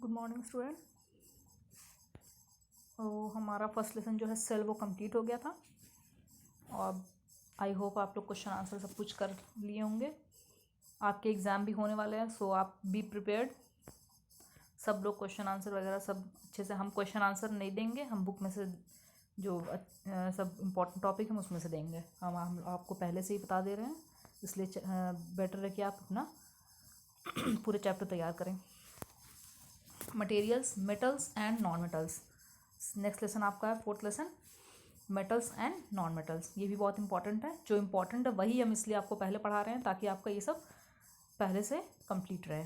Good morning student. तो हमारा first lesson जो है सेल वो कंप्लीट हो गया था और आई होप आप लोग क्वेश्चन आंसर सब कुछ कर लिए होंगे। आपके एग्ज़ाम भी होने वाले हैं, सो आप बी प्रिपेयर्ड। सब लोग क्वेश्चन आंसर वगैरह सब अच्छे से, हम क्वेश्चन आंसर नहीं देंगे, हम बुक में से जो सब इम्पोर्टेंट टॉपिक हम उसमें से देंगे। हम आपको पहले से ही बता दे रहे हैं, इसलिए बेटर है कि आप अपना पूरे चैप्टर तैयार करें। Materials, metals and non metals. Next lesson आपका है fourth lesson, metals and non metals. ये भी बहुत इंपॉर्टेंट है, जो इंपॉर्टेंट है वही हम इसलिए आपको पहले पढ़ा रहे हैं ताकि आपका ये सब पहले से कंप्लीट रहे।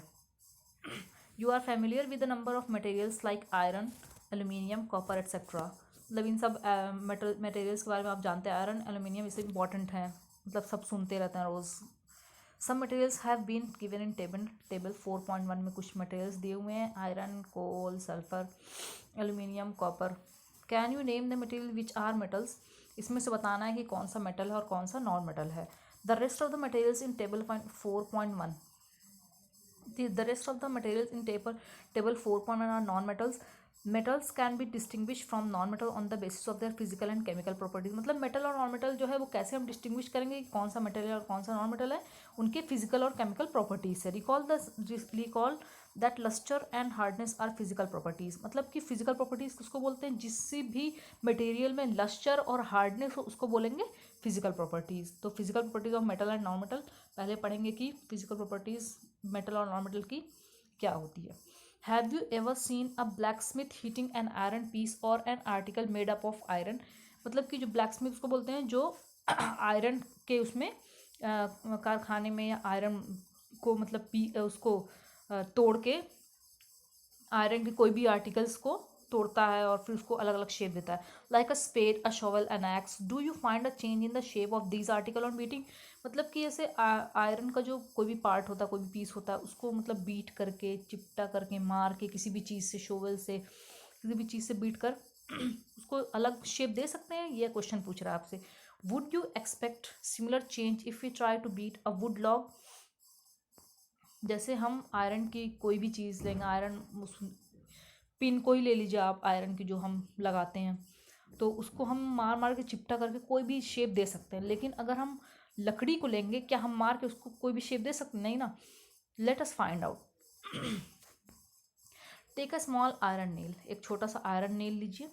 You are familiar with the number of materials like iron, aluminium, copper etcetera. मतलब इन सब मटेरियल्स के बारे में आप जानते हैं। आयरन, एल्यूमिनियम इसे इंपॉर्टेंट हैं, मतलब सब सुनते रहते हैं रोज़। Some materials have been given in table 4.1 में कुछ मटेरियल्स दिए हुए हैं, iron, coal, sulphur, aluminium, copper. Can you name the material which are metals. इसमें से बताना है कि कौन सा मेटल है और कौन सा नॉन मेटल है। The rest of the materials in table 4.1, the rest of the materials in table 4.1 are non-metals. Metals can be distinguished from non-metal on the basis of their physical and chemical properties. मतलब metal और non metal जो है वो कैसे हम distinguish करेंगे कि कौन सा मेटल है और कौन सा नॉन मेटल है, उनके फिजिकल और केमिकल प्रॉपर्टीज से। Recall that lustre and hardness are physical properties. मतलब कि फिजिकल प्रॉपर्टीज किसको बोलते हैं, जिससे भी मटेरियल में लस्टर और हार्डनेस हो उसको बोलेंगे फिजिकल प्रॉपर्टीज। तो physical properties of metal and non metal पहले पढ़ेंगे कि फिजिकल प्रॉपर्टीज मेटल और नॉन मेटल की क्या होती है। Have you ever seen a blacksmith heating an iron piece और an article made up of iron. मतलब कि जो ब्लैक स्मिथ उसको बोलते हैं जो आयरन के उसमें कारखाने में या आयरन को मतलब उसको तोड़ के आयरन के कोई भी आर्टिकल्स को तोड़ता है और फिर उसको अलग अलग शेप देता है। Like a spade, a shovel, an axe. Do you find a change in the shape of these article on beating. मतलब कि जैसे आयरन का जो कोई भी पार्ट होता है, कोई भी पीस होता है, उसको मतलब बीट करके, चिपटा करके, मार के, किसी भी चीज़ से, शोवल से, किसी भी चीज़ से बीट कर उसको अलग शेप दे सकते हैं। ये क्वेश्चन पूछ रहा है आपसे। Would you expect similar change if you try to beat a wood log. जैसे हम आयरन की कोई भी चीज़ लेंगे, आयरन पिन कोई ले लीजिए आप, आयरन की जो हम लगाते हैं, तो उसको हम मार मार के चिपटा करके कोई भी शेप दे सकते हैं। लेकिन अगर हम लकड़ी को लेंगे, क्या हम मार के उसको कोई भी शेप दे सकते नहीं ना। Let us find out. Take a small iron nail. एक छोटा सा आयरन नेल लीजिए,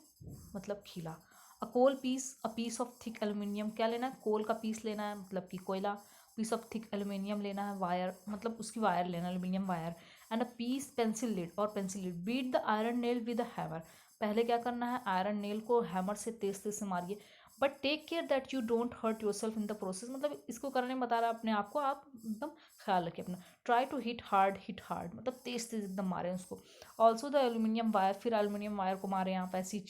मतलब खीला। A coal piece, a piece of thick aluminium. क्या लेना है, कोल का पीस लेना है, मतलब कि कोयला। पीस ऑफ थिक एल्यूमिनियम लेना है, वायर, मतलब उसकी वायर लेना है, aluminium wire. And a piece pencil lead, और pencil lead. Beat the iron nail with a hammer. पहले क्या करना है, आयरन नेल को हैमर से तेज तेज से मारिए, but take care that you don't hurt yourself in the process. मतलब इसको करने में बता रहा है अपने आप को, आप एकदम ख्याल रखिए अपना। ट्राई टू हिट हार्ड, मतलब तेज तेज एकदम मारें उसको। ऑल्सो द एल्यूमिनियम वायर, फिर एल्यूमिनियम वायर को मारें आप ऐसी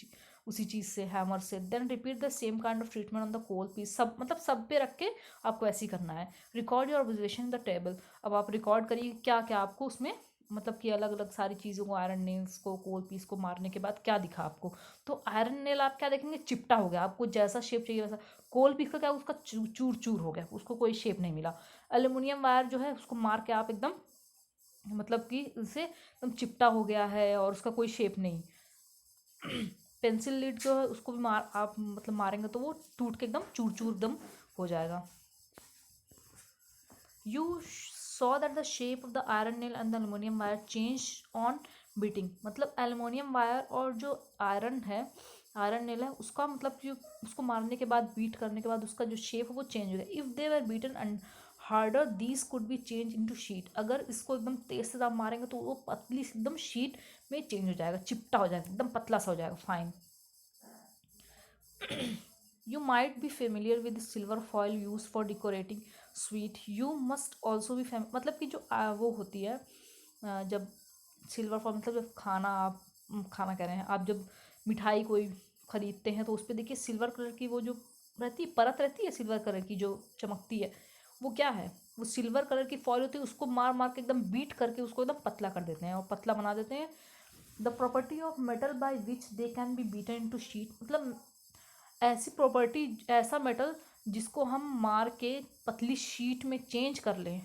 उसी चीज़ से, हैमर से। Then repeat the same kind of treatment on the coal piece. सब मतलब सब पे रख के आपको ऐसे ही करना है। Record your observation in the table. अब आप रिकॉर्ड करिए क्या क्या आपको उसमें, मतलब कि अलग अलग सारी चीज़ों को, आयरन नेल्स को, कोल पीस को मारने के बाद क्या दिखा आपको। तो आयरन नेल आप क्या देखेंगे, चिपटा हो गया, आपको जैसा शेप चाहिए वैसा। कोल पीस का क्या, उसका चूर चूर हो गया, उसको कोई शेप नहीं मिला। एल्यूमिनियम वायर जो है उसको मार के आप एकदम, मतलब कि उसे एकदम चिपटा हो गया है और उसका कोई शेप नहीं। पेंसिल लीड जो है उसको भी आप मतलब मारेंगे तो वो टूट के एकदम चूर चूर एकदम हो जाएगा। You saw that the shape of the iron nail and the aluminium wire change on beating. मतलब एल्युमिनियम वायर और जो आयरन है, आयरन नेल है, उसका मतलब कि उसको मारने के बाद, बीट करने के बाद उसका जो शेप है वो चेंज हो गया। If they were beaten and harder these could be change into sheet. अगर इसको एकदम तेज से आप मारेंगे तो वो पतली एकदम शीट में चेंज हो जाएगा, चिपटा हो जाएगा, एकदम पतला सा हो जाएगा, fine. You might be familiar with silver foil used for decorating sweet. You must also be मतलब कि जो वो होती है, जब सिल्वर फॉil मतलब जब खाना आप खाना कह रहे हैं आप, जब मिठाई कोई खरीदते हैं तो उस पर देखिए सिल्वर कलर की वो जो रहती है, परत रहती है सिल्वर कलर की जो चमकती है, वो क्या है, वो सिल्वर कलर की फॉयल होती है। उसको मार मार के एकदम बीट करके उसको एकदम पतला कर देते हैं और पतला बना देते हैं। The property of metal by which they can be beaten into sheet. मतलब ऐसी प्रॉपर्टी, ऐसा मेटल जिसको हम मार के पतली शीट में चेंज कर लें,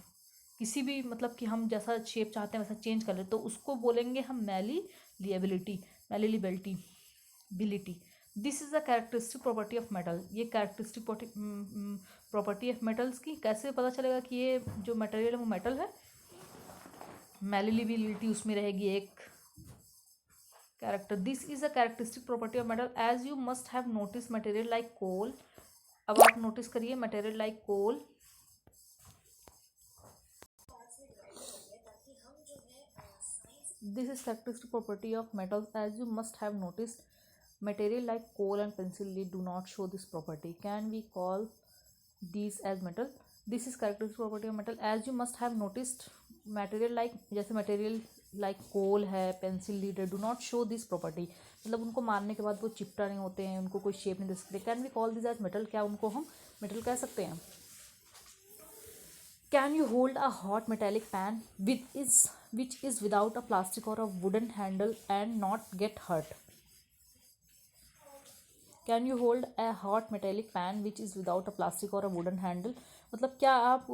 किसी भी मतलब कि हम जैसा शेप चाहते हैं वैसा चेंज कर ले तो उसको बोलेंगे हम मैलीलिएबिलिटी, मैलीलिबिलिटी बिलिटी। This is a characteristic property of metal. ये कैरेक्टरिस्टिक प्रॉपर्टी ऑफ मेटल्स की कैसे पता चलेगा कि ये जो मटेरियल है वो मेटल है? मैलीलिबिलिटी उसमें रहेगी एक character. This is a characteristic property of metal as you must have notice material like coal. अब आप नोटिस करिए material like coal, this is characteristic property of metals as you must have noticed material like coal and pencil lead do not show this property. Can we call these as metal? This is characteristic property of metal as you must have noticed material like, जैसे material like coal है, pencil lead है, do not show this property, मतलब उनको मारने के बाद वो चिपटा नहीं होते हैं, उनको कोई शेप नहीं दे सकते। Can we call this as metal? क्या उनको हम मेटल कह सकते हैं? Can you hold a hot metallic pan which is without a plastic or a wooden handle and not get hurt? Can you hold a hot metallic pan which is without a plastic or a wooden handle? मतलब क्या आप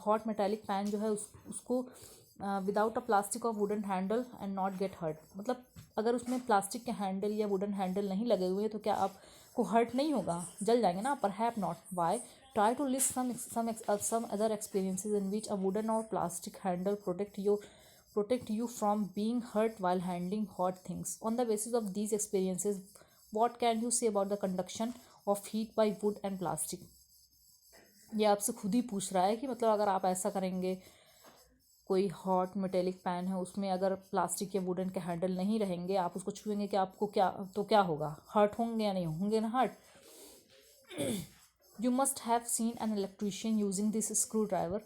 hot metallic pan जो है उसको without a plastic और wooden handle and not get hurt, मतलब अगर उसमें प्लास्टिक के हैंडल या वुडन हैंडल नहीं लगे हुए तो क्या आपको हर्ट नहीं होगा? जल जाएंगे ना? Perhaps not. Why? Try to list some other experiences in which a wooden or plastic handle protect you from being hurt while handling hot things. On the basis of these experiences, what can you say about the conduction of heat by wood and plastic? ये आपसे खुद ही पूछ रहा है कि मतलब अगर आप ऐसा करेंगे, कोई हॉट मेटेलिक पैन है उसमें अगर प्लास्टिक या वुडन के हैंडल नहीं रहेंगे, आप उसको छुएंगे कि आपको क्या होगा? हर्ट होंगे या नहीं होंगे ना hurt? You must have seen an electrician using this screwdriver.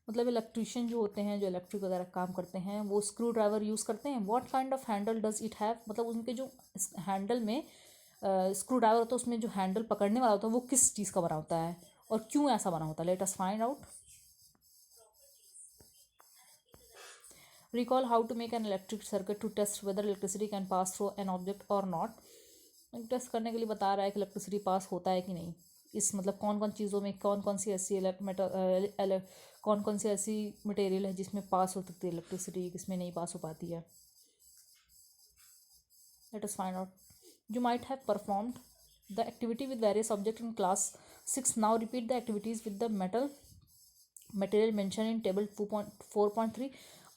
मतलब इलेक्ट्रीशियन जो होते हैं, जो इलेक्ट्रिक वगैरह काम करते हैं, वो स्क्रू ड्राइवर यूज़ करते हैं। What kind of Henle does it have? मतलब उनके जो हैंडल में स्क्रू ड्राइवर होता है उसमें जो हैंडल पकड़ने वाला होता है वो किस चीज़ का बना होता है और क्यों ऐसा बना होता है? Let us find out. Recall how to make an electric circuit to test whether electricity can pass through an object और नॉट। टेस्ट करने के लिए बता रहा है कि इलेक्ट्रिसिटी पास होता है कि नहीं। इस मतलब कौन कौन चीज़ों में कौन कौन सी ऐसी कौन कौन सी ऐसी मटेरियल है जिसमें पास हो सकती है इलेक्ट्रिसिटी, किसमें नहीं पास हो पाती है। Let us find out. You might have performed the activity with various objects in class 6. Now repeat the activities with the material mentioned in table 4.3.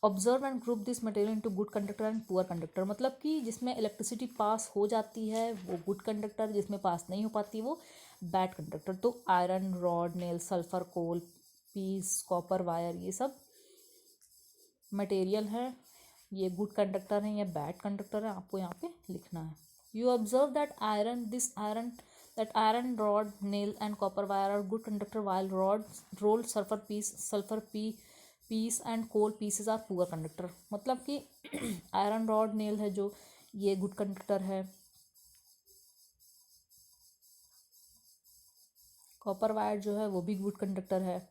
Observe and group this material into good conductor and poor conductor। मतलब कि जिसमें electricity pass हो जाती है वो good conductor, जिसमें पास नहीं हो पाती वो बैड कंडक्टर। तो आयरन, रॉड, नेल, सल्फर, कोल, पीस, कॉपर वायर, ये सब मटेरियल है, ये गुड कंडक्टर है या बैड कंडक्टर है, आपको यहाँ पे लिखना है। You observe that iron rod, nail and copper wire are good conductor while rolled sulfur piece and coal pieces are poor conductor। मतलब कि आयरन रॉड, नेल है जो ये गुड कंडक्टर है, कॉपर वायर जो है वो भी गुड कंडक्टर है,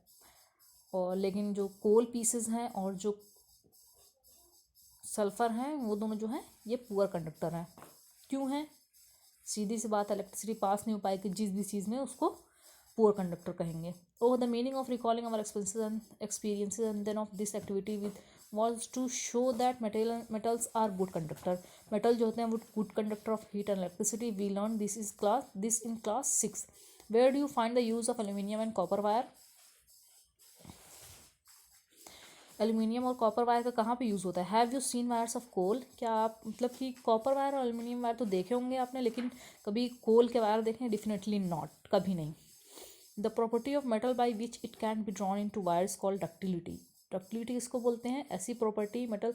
और लेकिन जो कोल पीसेस हैं और जो सल्फर हैं वो दोनों जो हैं ये पुअर कंडक्टर हैं। क्यों है? सीधी सी बात, इलेक्ट्रिसिटी पास नहीं हो पाएगी जिस भी चीज़ में, उसको पुअर कंडक्टर कहेंगे। Over the meaning of recalling our experiences and then of this activity with was to show that metals are good conductor. Metal जो होते हैं वो good conductor of heat and electricity. We learn this in class 6। Where do you find the use of aluminium and copper wire? Aluminium और copper wire का कहाँ पे use होता है? Have you seen wires of coal? क्या आप मतलब कि कॉपर वायर और एल्यूमिनियम वायर तो देखे होंगे आपने, लेकिन कभी कोल के वायर देखे? डेफिनेटली नॉट, कभी नहीं। The property of metal by which it can be drawn into wires called ductility. Ductility किसको बोलते हैं? ऐसी property metal,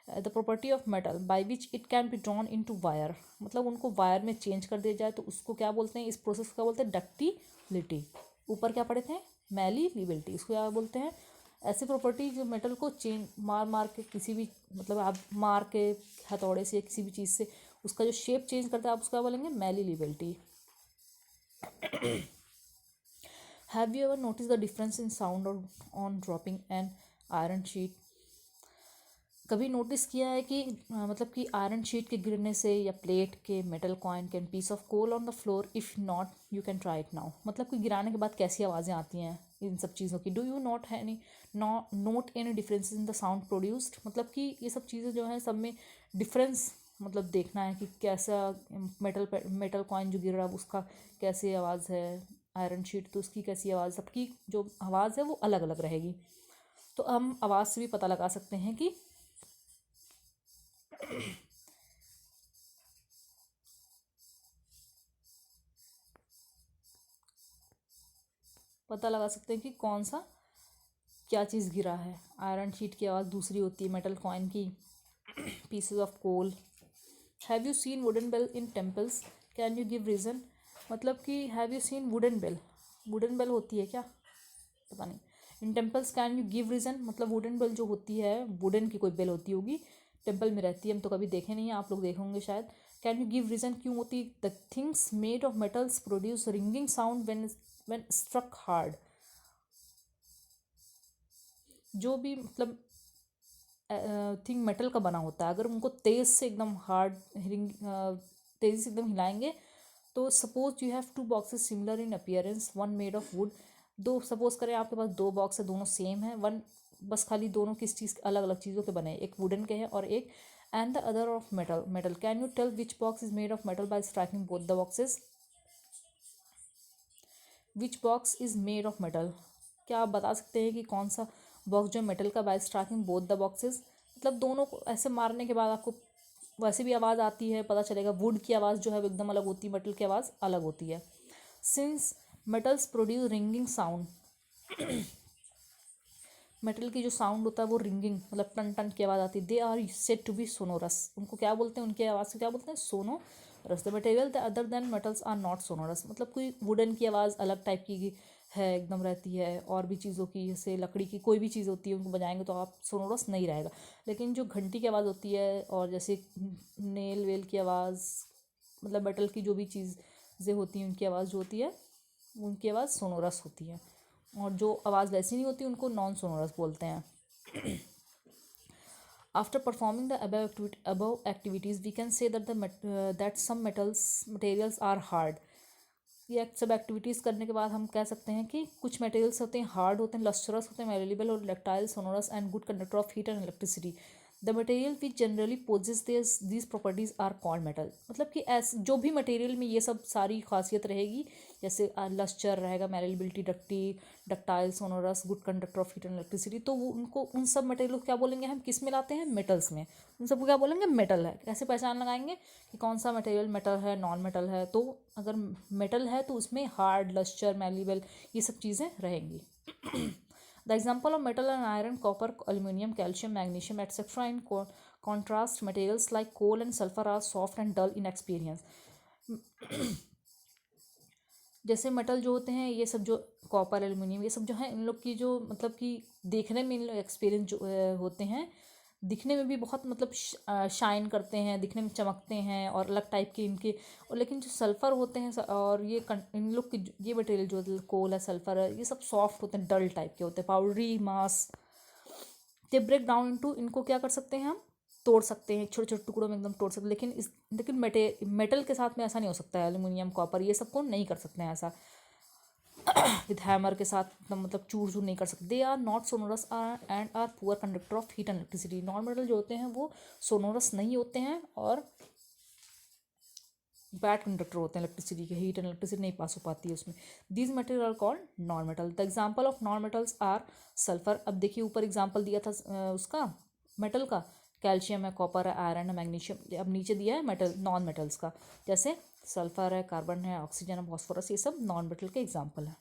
the property of metal by which it can be drawn into wire, मतलब उनको wire में change कर दिया जाए तो उसको क्या बोलते हैं? इस प्रोसेस को क्या बोलते हैं? डक्टिलिटी। ऊपर क्या पढ़े थे? मैलीलिबिलिटी। इसको क्या बोलते हैं? ऐसी प्रॉपर्टी जो मेटल को चेंज मार के किसी भी, मतलब आप मार के हथौड़े से या किसी भी चीज़ से उसका जो शेप चेंज करता है, आप उसका बोलेंगे malleability. Have you ever notice the difference in sound on dropping an iron sheet? कभी नोटिस किया है कि मतलब कि आयरन शीट के गिरने से या प्लेट के, metal coin can piece of coal on the floor? If not you can try it now. मतलब कि गिराने के बाद कैसी आवाज़ें आती हैं? इन सब चीज़ों की। Do you note any difference in the sound produced, मतलब कि ये सब चीज़ें जो हैं सब में डिफरेंस मतलब देखना है कि कैसा मेटल कॉइन जो गिर रहा है उसका कैसी आवाज़ है, आयरन शीट तो उसकी कैसी आवाज़, सबकी जो आवाज़ है वो अलग अलग रहेगी। तो हम आवाज़ से भी पता लगा सकते हैं कि कौन सा क्या चीज़ गिरा है। आयरन शीट की आवाज़ दूसरी होती है, मेटल कॉइन की, pieces of coal. Have you seen wooden bell in temples, can you give reason, मतलब कि have you seen wooden bell होती है क्या, पता नहीं। In temples can you give reason, मतलब वुडन बेल जो होती है, वुडन की कोई बेल होती होगी, टेम्पल में रहती है, हम तो कभी देखे नहीं है, आप लोग देखेंगे शायद। कैन यू गिव रीज़न क्यों होती, the things made of metals produce ringing sound when struck hard. जो भी मतलब थिंग मेटल का बना होता है, अगर उनको तेज़ से एकदम हार्ड तेज़ी से एकदम हिलाएंगे तो suppose you have two boxes similar in appearance, one made of would, दो सपोज करें आपके पास दो बॉक्स है, दोनों सेम है, वन बस खाली दोनों किस चीज़ अलग अलग चीज़ों के बने हैं, एक वुडन के हैं और एक and the other of metal. Can you tell which box is made of metal by striking both the boxes, which box is made of metal, क्या आप बता सकते हैं कि कौन सा बॉक्स जो मेटल का, bye striking both the boxes, मतलब दोनों को ऐसे मारने के बाद आपको वैसे भी आवाज़ आती है, पता चलेगा। वुड की आवाज़ जो है वो एकदम अलग होती है, मेटल की आवाज़ अलग होती है। Since metals produce ringing sound, metal की जो साउंड होता है वो रिंगिंग मतलब टन टन की आवाज़ आती है। They are said to be sonorous, उनको क्या बोलते हैं, उनकी आवाज़ को क्या बोलते हैं, sonorous. The material the other then metals are not sonorous, मतलब कोई वुडन की आवाज़ अलग टाइप की है, एकदम रहती है, और भी चीज़ों की जैसे लकड़ी की कोई भी चीज़ होती है उनको बजाएंगे तो आप सोनोरस नहीं रहेगा। लेकिन जो घंटी की आवाज़ होती है और जैसे नेल वेल की आवाज़, मतलब मेटल की जो भी चीज़ें होती हैं उनकी आवाज़ जो होती है उनकी आवाज़ सोनोरस होती है, और जो आवाज़ वैसी नहीं होती उनको नॉन सोनोरस बोलते हैं। After performing the above activities we can say that some materials are hard, ये सब एक्टिविटीज़ करने के बाद हम कह सकते हैं कि कुछ मटेरियल्स होते हैं हार्ड होते हैं, लस्टरस होते हैं, मेलेबल और ductile, sonorous and good conductor of heat and electricity. The material which generally possess these properties are called metal, मतलब कि ऐसे जो भी मटेरियल में ये सब सारी खासियत रहेगी, जैसे लस्टर रहेगा, malleability, ductile, sonorous, good conductor of heat and electricity, तो वो उनको उन सब मटेरियल को क्या बोलेंगे हम, किस में लाते हैं, मेटल्स में, उन सबको क्या बोलेंगे, मेटल है। कैसे पहचान लगाएंगे कि कौन सा मटेरियल मेटल है, नॉन मेटल है, तो अगर मेटल है तो उसमें हार्ड, लस्टर, मेलेबल ये सब चीज़ें रहेंगी। The example of metal and iron, copper, aluminium, calcium, magnesium etcetera in contrast materials like coal and sulphur are soft and dull in experience. जैसे मेटल जो होते हैं ये सब जो कॉपर, एल्यूमिनियम ये सब जो है इन लोग की जो मतलब कि देखने में इन लोग एक्सपीरियंस जो होते हैं, दिखने में भी बहुत मतलब शाइन करते हैं, दिखने में चमकते हैं और अलग टाइप के इनके, और लेकिन जो सल्फ़र होते हैं और ये इन लोग की ये मटेरियल जो कोल है, सल्फ़र है, ये सब सॉफ्ट होते हैं, डल टाइप के होते हैं, powdery mass. They break down into, इनको क्या कर सकते हैं हम, तोड़ सकते हैं, छोटे छोटे टुकड़ों में एकदम तोड़ सकते हैं, लेकिन मेटल के साथ में ऐसा नहीं हो सकता है, एल्यूमिनियम, कॉपर ये सबको नहीं कर सकते हैं ऐसा विद हैमर के साथ मतलब चूर चूर नहीं कर सकते। They are not sonorous and are poor conductor of heat and electricity, non metal जो होते हैं वो सोनोरस नहीं होते हैं और बैड कंडक्टर होते हैं इलेक्ट्रिसिटी के, हीट एंड इलेक्ट्रिसिटी नहीं पास हो पाती है उसमें। These material are called non metal. The example of non metals are sulphur, अब देखिए ऊपर एग्जाम्पल दिया था उसका मेटल का, कैल्शियम है, कॉपर है, आयरन है, मैग्नीशियम, अब नीचे दिया है मेटल नॉन मेटल्स का, जैसे सल्फर है, कार्बन है, ऑक्सीजन है, फॉस्फोरस, ये सब नॉन मेटल के एग्जाम्पल हैं।